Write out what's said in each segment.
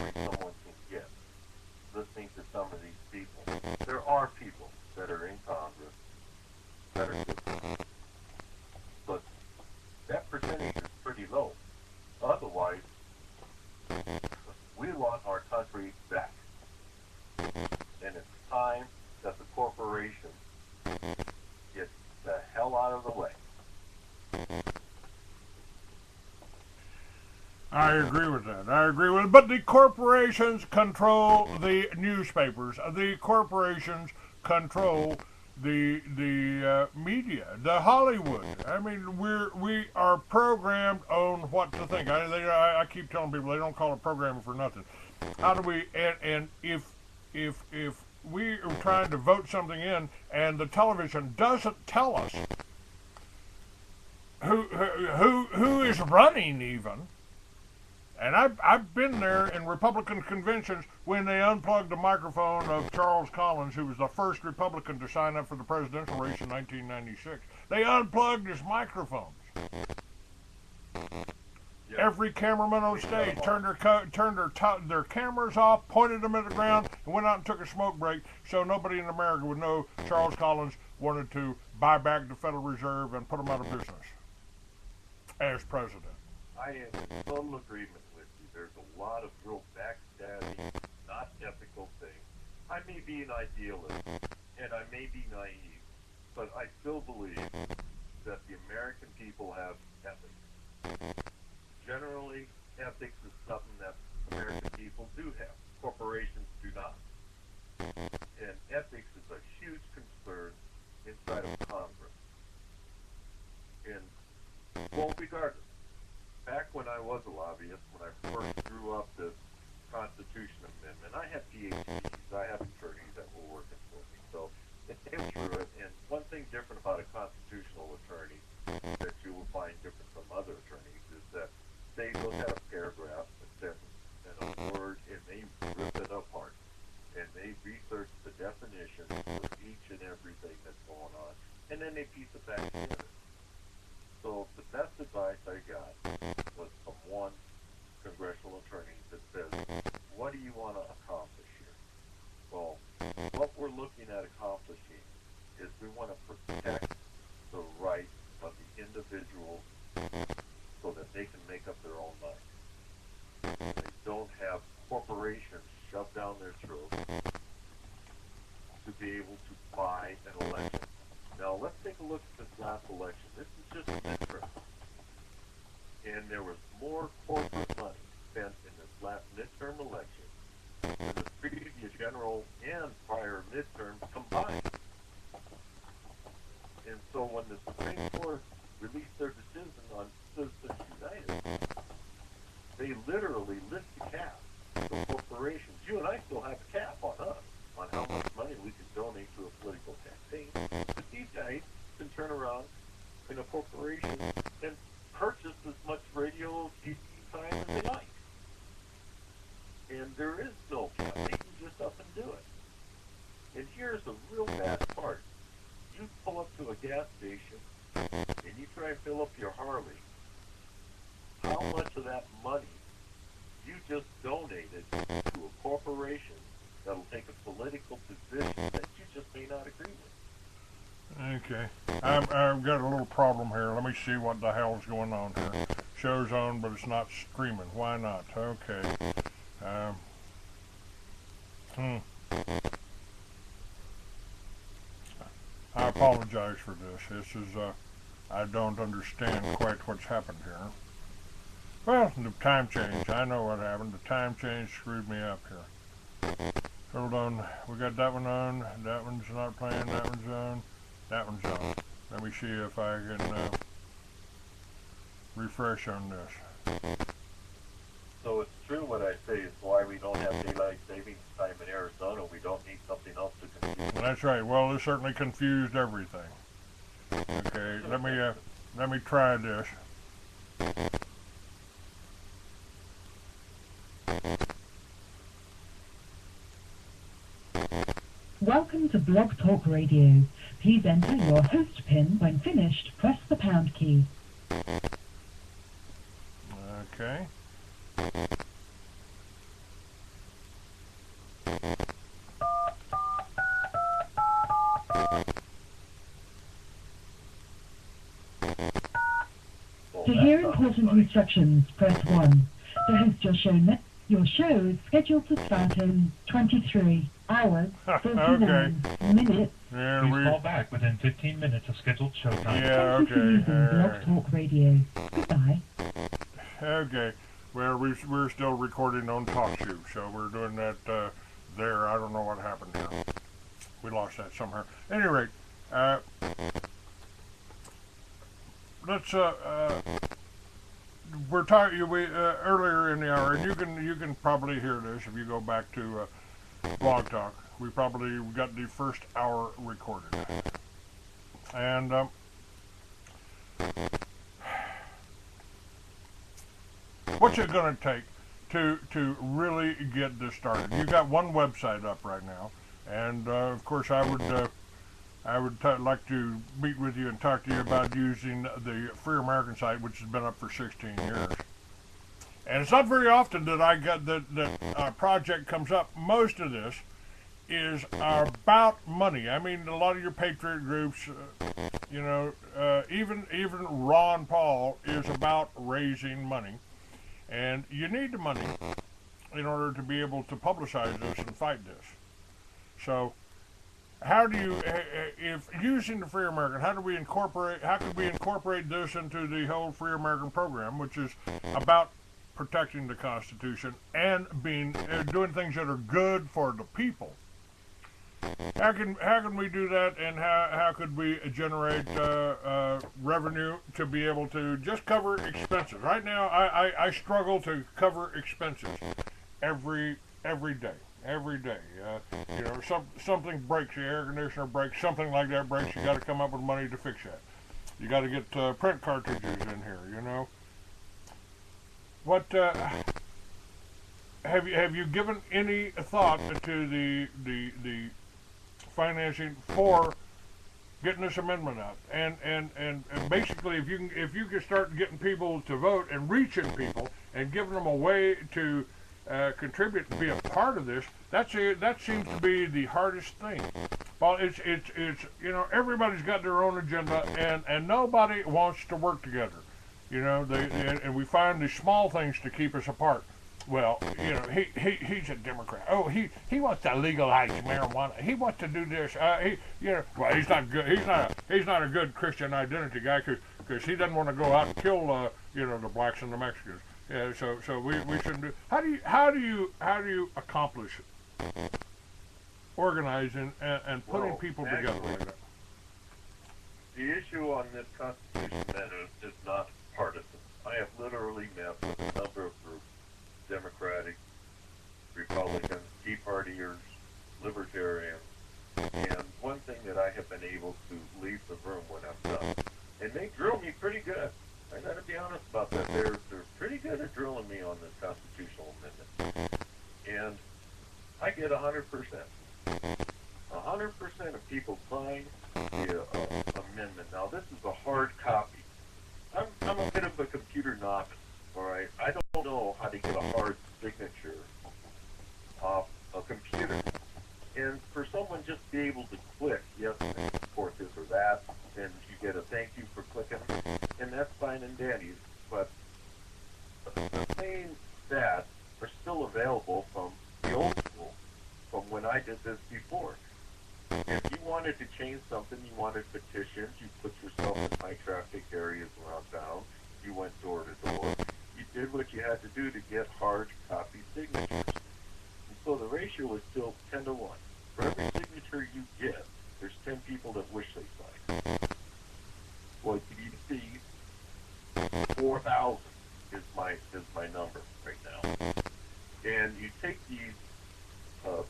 angry someone can get listening to some of these people. There are people that are in Congress that are good, but that percentage is pretty low. Otherwise, we want our country back. And it's time that the corporations get the hell out of the way. I agree with that. I agree with it. But the corporations control the newspapers. The corporations control the media, the Hollywood. I mean, we are programmed on what to think. I keep telling people they don't call it programming for nothing. How do we? And if we are trying to vote something in, and the television doesn't tell us who is running even. And I've been there in Republican conventions when they unplugged the microphone of Charles Collins, who was the first Republican to sign up for the presidential race in 1996. They unplugged his microphones. Yeah. Every cameraman on stage turned their cameras off, pointed them at the ground, and went out and took a smoke break so nobody in America would know Charles Collins wanted to buy back the Federal Reserve and put them out of business as president. I am in total agreement with you. There's a lot of real backstabbing, not ethical things. I may be an idealist, and I may be naive, but I still believe that the American people have ethics. Generally, ethics is something that American people do have. Corporations do not. And ethics is a huge concern inside of Congress. And, well, regardless, back when I was a lobbyist, when I first drew up the Constitution Amendment, I had PhDs, I have attorneys that were working for me. So it came through it, and one thing different about a constitutional attorney that you will find different from other attorneys is that they look at a paragraph, a sentence, and a word, and they rip it apart. And they research the definitions for each and everything that's going on, and then they piece it back together. So the best advice I got was from one congressional attorney that says, what do you want to accomplish here? Well, what we're looking at accomplishing is we want to protect the rights of the individuals so that they can make up their own mind. They don't have corporations shoved down their throats to be able to buy an election. Now, let's take a look at this last election. This is just a midterm. And there was more corporate money spent in this last midterm election than the previous general and prior midterms combined. And so when the Supreme Court released their decision on Citizens United, they literally lift the cap for corporations. You and I still have a cap on us, on how much money we can donate to a political campaign. But these guys can turn around in a corporation and purchase as much radio, TV time as they like. And there is no cap. They can just up and do it. And here's the real bad part. You pull up to a gas station and you try and fill up your Harley. How much of that money you just donated to a corporation that'll take a political position that you just may not agree with? Okay. I've got a little problem here. Let me see what the hell's going on here. Show's on, but it's not streaming. Why not? Okay. I apologize for this. This is, I don't understand quite what's happened here. Well, the time change. I know what happened. The time change screwed me up here. Hold on. We got that one on. That one's not playing. That one's on. That one's on. Let me see if I can refresh on this. So it's true what I say is why we don't have daylight savings time in Arizona. We don't need something else to confuse. That's right. Well, this certainly confused everything. Okay, let me try this. Welcome to Blog Talk Radio. Please enter your host PIN. When finished, press the pound key. Okay. To hear important instructions, press 1. To host your show is scheduled to start in 23 hours, 49 minutes. Yeah, Please call back within 15 minutes of scheduled showtime. Yeah, Thank you for okay. using Blog Talk Radio. Goodbye. Okay. Well, we're still recording on TalkShoe, so we're doing that there. I don't know what happened here. We lost that somehow. At any rate, let's we're talking earlier in the hour, and you can probably hear this if you go back to Blog Talk. We probably got the first hour recorded, and what's it going to take to really get this started? You got one website up right now, and of course I would like to meet with you and talk to you about using the Free American site, which has been up for 16 years. And it's not very often that I get that a project comes up. Most of this is about money. I mean, a lot of your patriot groups, even Ron Paul is about raising money, and you need the money in order to be able to publicize this and fight this. So, how do you, if using the Free American, how could we incorporate this into the whole Free American program, which is about protecting the Constitution and doing things that are good for the people? How can we do that, and how could we generate revenue to be able to just cover expenses? Right now, I struggle to cover expenses every day. Every day, something breaks, the air conditioner breaks, something like that breaks. You got to come up with money to fix that. You got to get print cartridges in here. What have you given any thought to the financing for getting this amendment out? And basically, if you can start getting people to vote and reaching people and giving them a way to contribute and be a part of this, that seems to be the hardest thing. Well, it's everybody's got their own agenda, and nobody wants to work together. And we find these small things to keep us apart. Well, he's a Democrat. Oh, he wants to legalize marijuana. He wants to do this. Well, he's not good. He's not a good Christian identity guy because he doesn't want to go out and kill the blacks and the Mexicans. Yeah, so we shouldn't do. How do you accomplish organizing and putting people together like that? The issue on this Constitution matter is not partisan. I have literally met with a number of groups: Democratic, Republicans, Tea Partiers, Libertarians, and one thing that I have been able to leave the room when I'm done, and they drill me pretty good. I got to be honest about that. They're pretty good at drilling me on this constitutional amendment, and I get 100%. 100% of people sign the amendment. Now, this is a hard copy. I'm a bit of a computer novice. All right, I don't know how to get a hard signature off a computer, and for someone just to be able to click yes, I support this or that, and you get a thank you for clicking, and that's fine and dandy. But the same stats are still available from the old school, from when I did this before. If you wanted to change something, you wanted petitions, you put yourself in high traffic areas around town, you went door to door, you did what you had to do to get hard copy signatures. And so the ratio is still 10 to 1. For every signature you get, there's 10 people that wish they signed. Well, you see, 4,000 is my number right now. And you take these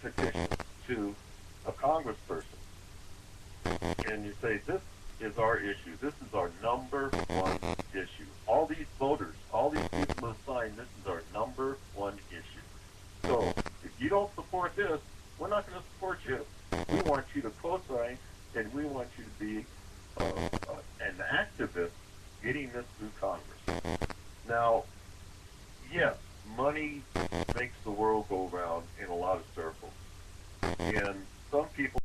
petitions to a congressperson, and you say, this is our issue. This is our number one issue. All these voters, all these people have signed, this is our number one issue. So if you don't support this, we're not going to support you. We want you to co-sign, and we want you to be an activist getting this through Congress. Now, yes, money makes the world go round in a lot of circles. And some people